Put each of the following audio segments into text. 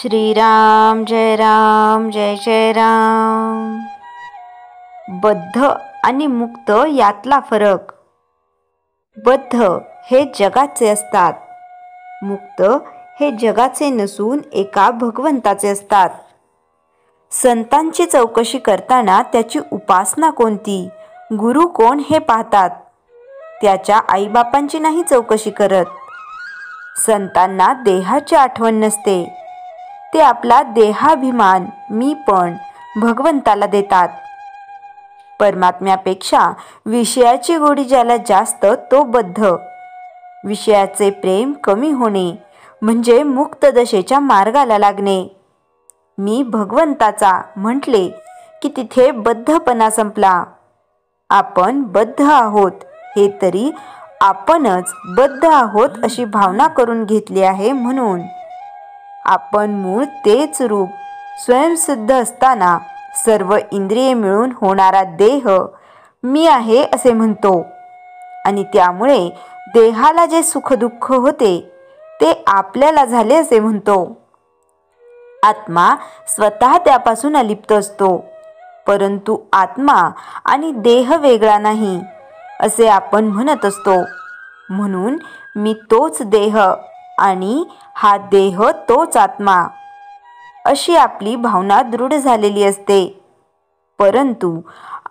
श्रीराम जय जय राम। बद्ध आणि मुक्त यातला फरक. बद्ध हे जगाचे असतात, मुक्त हे जगाचे नसून एका भगवंताचे असतात. संतांची चौकशी करताना त्याची उपासना कोणती, गुरु कोण हे पाहतात, त्याच्या आईबापांची नाही चौकशी करत. संतांना देहाची आठवण नसते, ते आपला देहाभिमान मी पण भगवंताला देतात. परमात्म्यापेक्षा विषयाची गोडी ज्याला जास्त तो बद्ध. विषयाचे प्रेम कमी होणे म्हणजे मुक्त दशेच्या मार्गाला लागणे. मी भगवंताचा म्हटले की तिथे बद्धपणा संपला. आपण बद्ध आहोत हे तरी आपणच बद्ध आहोत अशी भावना करून घेतली आहे. म्हणून आपण मूळ तेच रूप स्वयंसिद्ध असताना सर्व इंद्रिये मिळून होणारा देह मी आहे असे म्हणतो आणि त्यामुळे देहाला जे सुख दुःख होते ते आपल्याला झाले असे म्हणतो. आत्मा स्वतः त्यापासून अलिप्त असतो, परंतु आत्मा आणि देह वेगळा नाही असे आपण म्हणत असतो. म्हणून मी तोच देह आणि हा देह तोच आत्मा अशी आपली भावना दृढ झालेली असते. परंतु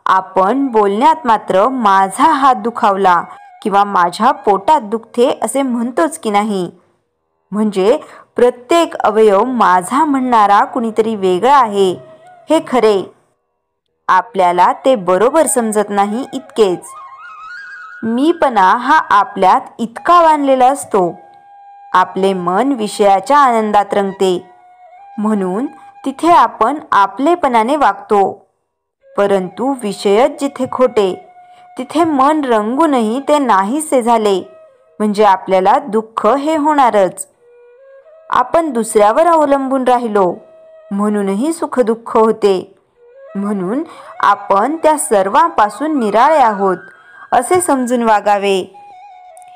आपण बोलण्यात मात्र माझा हात दुखावला किंवा माझ्या पोटात दुखते असे म्हणतोच की नाही. म्हणजे प्रत्येक अवयव माझा म्हणणारा कुणीतरी वेगळा आहे हे खरे. आपल्याला ते बरोबर समजत नाही इतकेच. मीपणा हा आपल्यात इतका बांधलेला असतो. आपले मन विषयाच्या आनंदात रंगते म्हणून तिथे आपण आपलेपणाने वागतो. परंतु विषयच जिथे खोटे तिथे मन रंगूनही ते नाहीसे झाले म्हणजे आपल्याला दुःख हे होणारच. आपण दुसऱ्यावर अवलंबून राहिलो म्हणूनही सुख दुःख होते. म्हणून आपण त्या सर्वांपासून निराळे आहोत असे समजून वागावे.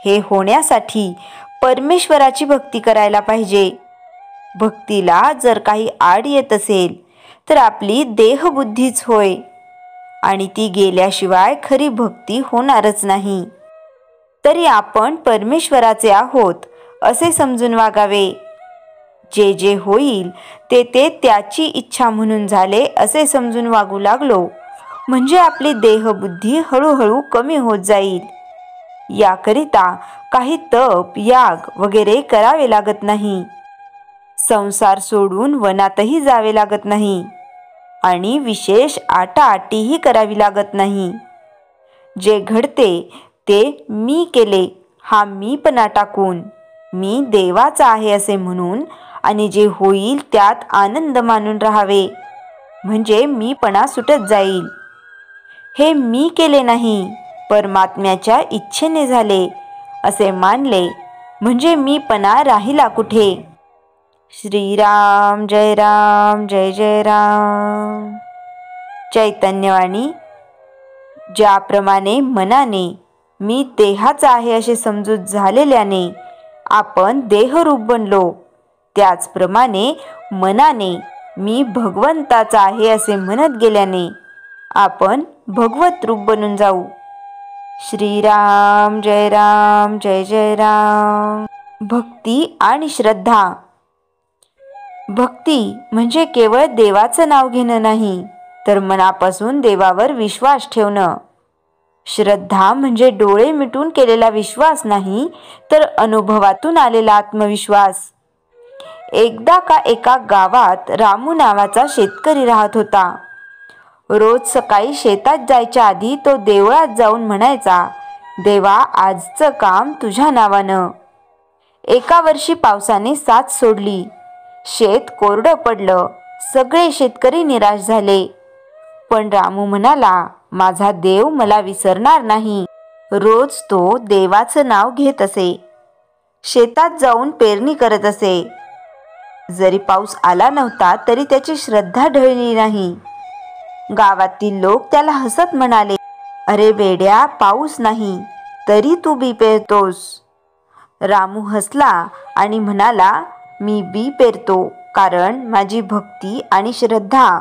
हे होण्यासाठी परमेश्वराची भक्ती करायला पाहिजे. भक्तीला जर काही आड येत असेल तर आपली देहबुद्धीच होय आणि ती गेल्याशिवाय खरी भक्ती होणारच नाही. तरी आपण परमेश्वराचे आहोत असे समजून वागावे. जे जे होईल ते ते त्याची इच्छा म्हणून झाले असे समजून वागू लागलो म्हणजे आपली देहबुद्धी हळूहळू कमी होत जाईल. याकरिता काही तप याग वगैरे करावे लागत नाही. संसार सोडून वनातही जावे लागत नाही आणि विशेष आटाआटीही करावी लागत नाही. जे घडते ते मी केले हा मीपणा टाकून मी देवाचा आहे असे म्हणून आणि जे होईल त्यात आनंद मानून राहावे म्हणजे मीपणा सुटत जाईल. हे मी केले नाही, परमात्म्याच्या इच्छेने झाले असे मानले म्हणजे मीपणा राहिला कुठे. श्रीराम जय जय राम. चैतन्यवाणी. ज्याप्रमाणे मनाने मी देहाचा आहे असे समजूत झालेल्याने आपण देहरूप बनलो, त्याचप्रमाणे मनाने मी भगवंताचा आहे असे म्हणत गेल्याने आपण भगवत रूप बनून जाऊ. श्रीराम जय जय राम. भक्ती आणि श्रद्धा. भक्ती म्हणजे केवळ देवाचं नाव घेणं नाही तर मनापासून देवावर विश्वास ठेवणं. श्रद्धा म्हणजे डोळे मिटून केलेला विश्वास नाही तर अनुभवातून आलेला आत्मविश्वास. एकदा का एका गावात रामू नावाचा शेतकरी राहत होता. रोज सकाळी शेतात जायच्या आधी तो देवळात जाऊन म्हणायचा, देवा आजचं काम तुझ्या नावानं. एका वर्षी पावसाने साथ सोडली, शेत कोरडं पडलं, सगळे शेतकरी निराश झाले. पण रामू म्हणाला, माझा देव मला विसरणार नाही. रोज तो देवाचं नाव घेत असे, शेतात जाऊन पेरणी करत असे. जरी पाऊस आला नव्हता तरी त्याची श्रद्धा ढळली नाही. गावातील लोक त्याला हसत म्हणाले, अरे वेड्या, पाऊस नाही तरी तू बी पेरतोस. रामू हसला आणि म्हणाला, मी बी पेरतो कारण माझी भक्ती आणि श्रद्धा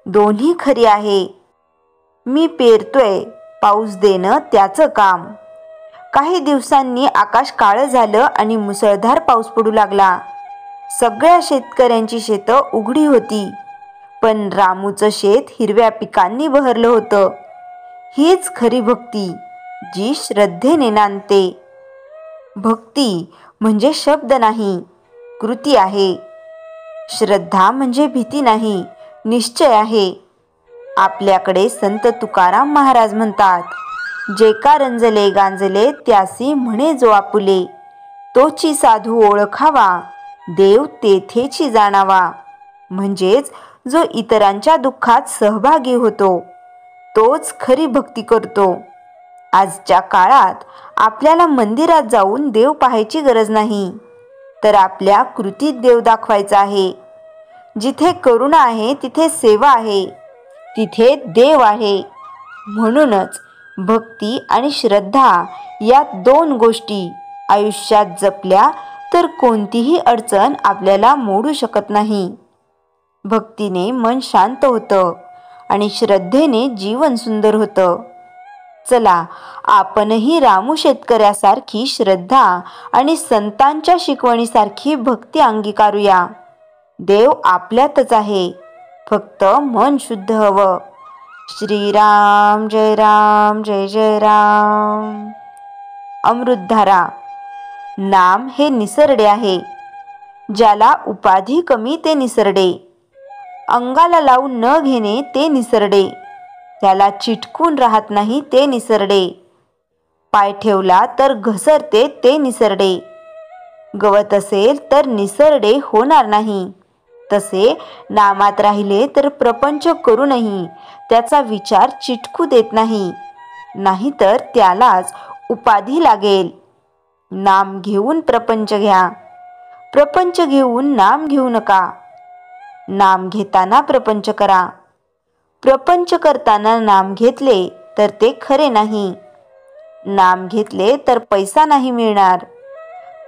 दोन्ही खरी आहे. मी पेरतोय, पाऊस देणं त्याचं काम. काही दिवसांनी आकाश काळं झालं आणि मुसळधार पाऊस पडू लागला. सगळ्या शेतकऱ्यांची शेतं उघडी होती, पण रामूचं शेत हिरव्या पिकांनी बहरलं होतं. हीच खरी भक्ती, जी श्रद्धेने नांदते. भक्ती म्हणजे शब्द नाही, कृती आहे. श्रद्धा म्हणजे भीती नाही, निश्चय आहे. आपल्याकडे संत तुकाराम महाराज म्हणतात, जे का रंजले गांजले त्यासी म्हणे जो आपुले, तोची साधू ओळखावा, देव तेथेची जाणावा. म्हणजेच जो इतरांच्या दुःखात सहभागी होतो तोच खरी भक्ती करतो. आजच्या काळात आपल्याला मंदिरात जाऊन देव पाहायची गरज नाही, तर आपल्या कृतीत देव दाखवायचा आहे. जिथे करुणा आहे तिथे सेवा आहे, तिथे देव आहे. म्हणूनच भक्ती आणि श्रद्धा या दोन गोष्टी आयुष्यात जपल्या तर कोणतीही अडचण आपल्याला मोडू शकत नाही. भक्तीने मन शांत होतं आणि श्रद्धेने जीवन सुंदर होतं. चला आपणही रामू शेतकऱ्यासारखी श्रद्धा आणि संतांच्या शिकवणीसारखी भक्ती अंगीकारूया. देव आपल्यातच आहे, फक्त मन शुद्ध हवं. श्रीराम जय राम जय जय राम. अमृतधारा. नाम हे निसरडे आहे. ज्याला उपाधी कमी ते निसरडे. अंगाला लावून न घेणे ते निसरडे. त्याला चिटकून राहत नाही ते निसरडे. पाय ठेवला तर घसरते ते निसरडे. गवत असेल तर निसरडे होणार नाही. तसे नामात राहिले तर प्रपंच करूनही त्याचा विचार चिटकू देत नाही, नाहीतर त्यालाच उपाधी लागेल. नाम घेऊन प्रपंच घ्या, प्रपंच घेऊन नाम घेऊ नका. नाम घेताना प्रपंच करा, प्रपंच करताना नाम घेतले तर ते खरे नाही. नाम घेतले तर पैसा नाही मिळणार,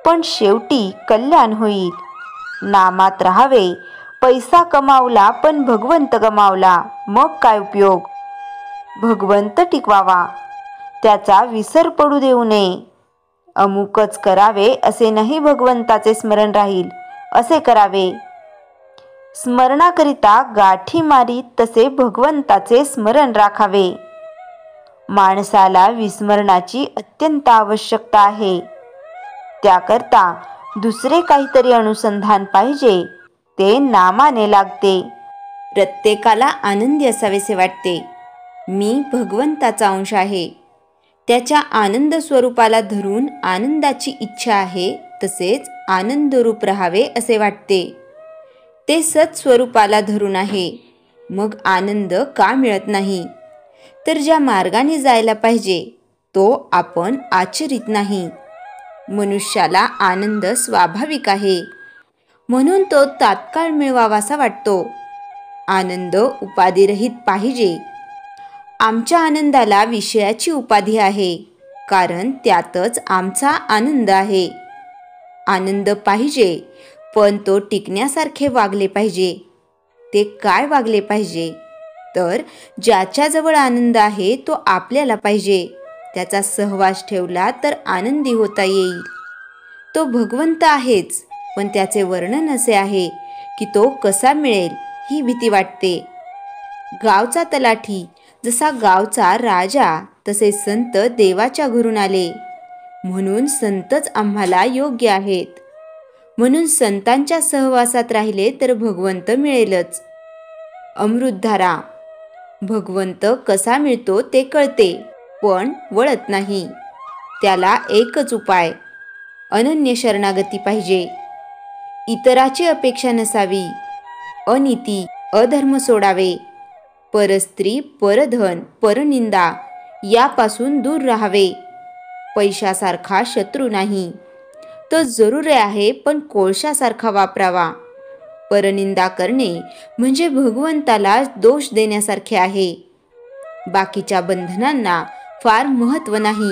पण शेवटी कल्याण होईल. नामात राहावे, पैसा कमावला पण भगवंत गमावला, मग काय उपयोग. भगवंत टिकवावा, त्याचा विसर पडू देऊ नये. अमुकच करावे असे नाही, भगवंताचे स्मरण राहील असे करावे. स्मरणाकरिता गाठी मारीत तसे भगवंताचे स्मरण राखावे. माणसाला विस्मरणाची अत्यंत आवश्यकता आहे. त्याकरता दुसरे काहीतरी अनुसंधान पाहिजे, ते नामाने लागते. प्रत्येकाला आनंदी असावेसे वाटते. मी भगवंताचा अंश आहे, त्याच्या आनंद स्वरूपाला धरून आनंदाची इच्छा आहे, तसेच आनंदरूप राहावे असे वाटते. ते सत्स्वरूपाला धरून आहे, मग आनंद का मिळत नाही. तर ज्या मार्गाने जायला पाहिजे तो आपण आचरित नाही. मनुष्याला आनंद स्वाभाविक आहे, म्हणून तो तात्काळ मिळवावासा वाटतो. आनंद उपाधिरहित पाहिजे. आमच्या आनंदाला विषयाची उपाधी आहे, कारण त्यातच आमचा आनंद आहे. आनंद पाहिजे, पण तो टिकण्यासारखे वागले पाहिजे. ते काय वागले पाहिजे, तर ज्याच्याजवळ आनंद आहे तो आपल्याला पाहिजे. त्याचा सहवास ठेवला तर आनंदी होता येईल. तो भगवंत आहेच, पण त्याचे वर्णन असे आहे की तो कसा मिळेल ही भीती वाटते. गावचा तलाठी जसा गावचा राजा, तसे संत देवाच्या घरून आले, म्हणून संतच आम्हाला योग्य आहेत. म्हणून संतांच्या सहवासात राहिले तर भगवंत मिळेलच. अमृतधारा. भगवंत कसा मिळतो ते कळते, पण वळत नाही. त्याला एकच उपाय, अनन्य शरणागती पाहिजे. इतराची अपेक्षा नसावी. अनीती अधर्म सोडावे. परस्त्री परधन परनिंदा यापासून दूर राहावे. पैशासारखा शत्रू नाही, तो जरूर आहे, पण कोळशासारखा वापरावा. परनिंदा करणे म्हणजे भगवंताला दोष देण्यासारखे आहे. बाकीच्या बंधनांना फार महत्त्व नाही.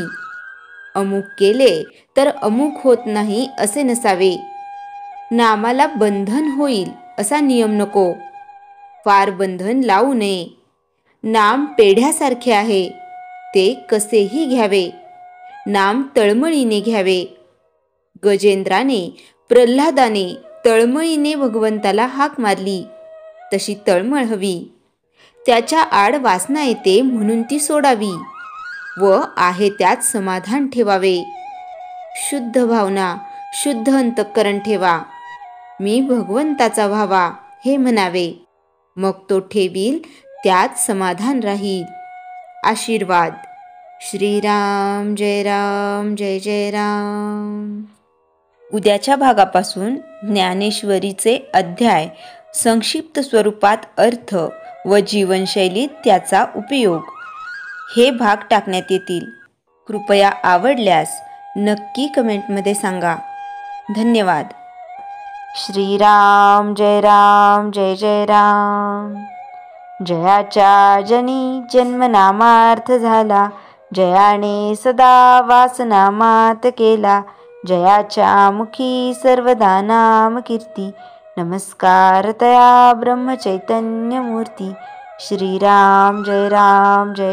अमुक केले तर अमुक होत नाही असे नसावे. नामाला बंधन होईल असा नियम नको, फार बंधन लावू नये. नाम पेढ्यासारखे आहे, ते कसेही घ्यावे. नाम तळमळीने घ्यावे. गजेंद्राने प्रल्हादाने तळमळीने भगवंताला हाक मारली, तशी तळमळ हवी. त्याच्या आड वासना येते म्हणून ती सोडावी व आहे त्यात समाधान ठेवावे. शुद्ध भावना, शुद्ध अंतःकरण ठेवा. मी भगवंताचा व्हावा हे म्हणावे. मग तो ठेवील त्यात समाधान राहील. आशीर्वाद. श्रीराम जय राम जय जय राम. उद्याच्या भागापासून ज्ञानेश्वरीचे अध्याय, संक्षिप्त स्वरूपात अर्थ व जीवनशैलीत त्याचा उपयोग हे भाग टाकण्यात येतील. कृपया आवडल्यास नक्की कमेंटमध्ये सांगा. धन्यवाद. श्रीराम जय राम जय जय राम. जयाच्या जनी जन्मनामार्थ झाला, जयाने सदा वासनामात केला. जयाच्या मुखी सर्वदा नाम कीर्ती, नमस्कार तया ब्रह्मचैतन्य मूर्ती. श्रीराम जय राम जय